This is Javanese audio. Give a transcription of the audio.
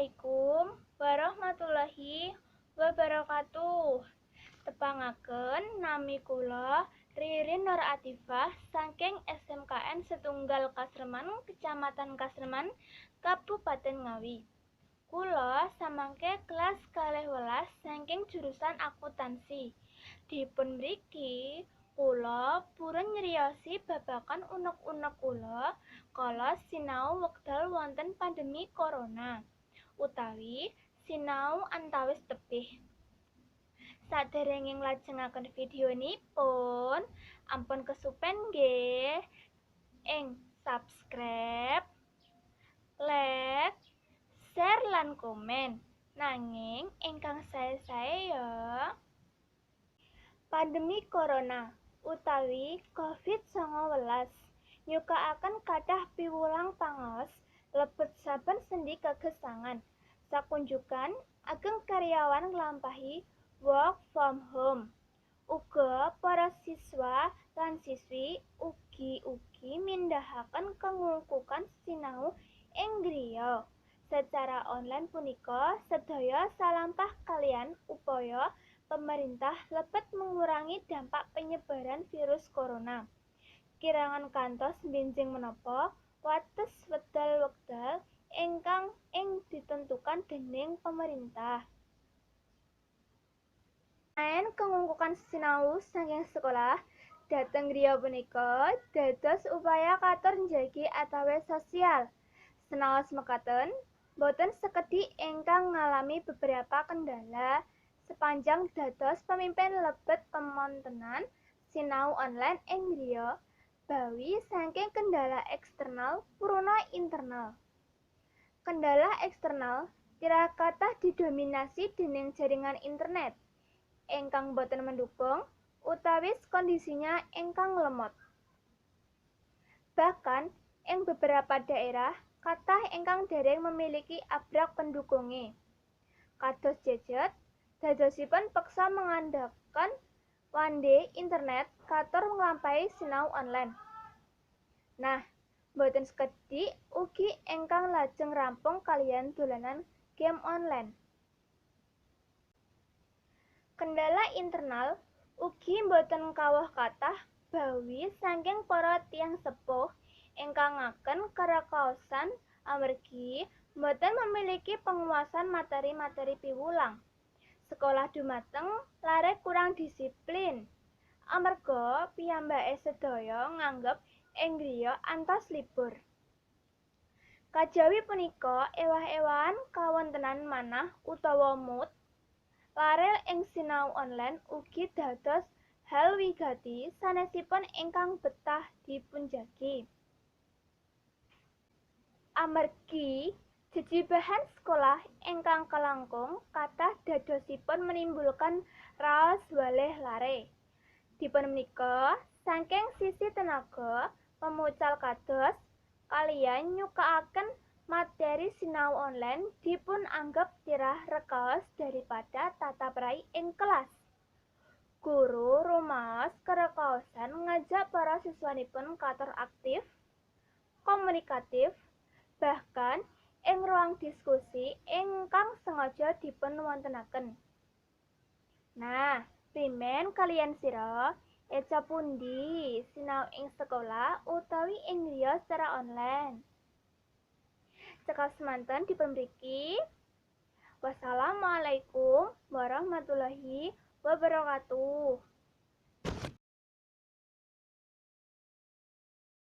Assalamualaikum warahmatullahi wabarakatuh. Tepangaken nami kula Ririn Nur Atifah saking SMKN Setunggal Kasreman, Kecamatan Kasreman, Kabupaten Ngawi. Kula samangke kelas 12 saking jurusan akuntansi. Dipun mriki kula purun nyriyosi babagan unek-unek kula kala sinau wekdal wonten pandemi corona utawi sinau antawis tebih. Saderenge nglajengaken videonipun, ampun kesupen nggih ing subscribe, like, share lan komen. Nanging ingkang sae-sae ya. Pandemi corona utawi COVID-19 nyukaaken kathah piwulang pangaos lebet saben sendi kegesangan. Sakunjukan ageng karyawan nglampahi work from home. Uga para siswa lan siswi ugi mindahaken kengungkukan sinau ing griya. Secara online punika sedaya salampah kalian upaya pemerintah lebet mengurangi dampak penyebaran virus corona. Kirangan kantos benjing menapa wates wekdal-wekdal ingkang ditentukan dening pemerintah. Selain kengungkukan sinau saking sekolah, dhateng griya punika dados upaya katur njagi atawis sosial. Senaos mekaten, boten sekedhik ingkang ngalami beberapa kendala sepanjang dados pemimpin lebet pemontenan sinau online ing griya, bawi saking kendala eksternal puruna internal. Kendala eksternal kirah kathah didominasi dening jaringan internet ingkang boten mendukung utawi kondisinya ingkang lemot. Bahkan ing beberapa daerah kathah ingkang dereng memiliki abrak pendukunge. Kados jejet, dadosipun peksa mengandalkan wande internet katur nglampahi sinau online. Nah, boten sekedhik ugi ingkang lajeng rampung kaliyan dolanan game online. Kendala internal ugi boten kawuh kathah bawi saking para tiyang sepuh ingkang ngaken karekaosan amargi boten memiliki penguasaan materi-materi piwulang. Sekolah dumateng lare kurang disiplin. Amarga piyambake sedaya nganggep ing griya antos libur. Kajawi punika ewah-ewahan kawontenan manah utawa mood lare ing sinau online ugi dados hal wigati sanesipun ingkang betah dipunjagi. Amargi jejibahan sekolah ingkang kalangkung kathah dadosipun menimbulkan raos waleh lare. Dipun menika saking sisi tenaga pemucal kados kaliyan nyukaaken materi sinau online dipun anggap kirah rekaos daripada tatap rai ing kelas. Guru rumaos karekaosan ngajak para siswanipun katur aktif, komunikatif, bahkan ing ruang diskusi ingkang sengaja dipun wontenaken. Nah, primen kalian sira eca pundi sinau ing sekolah utawi ing griya secara online? Cekap semanten dipun mriki. Wassalamualaikum warahmatullahi wabarakatuh.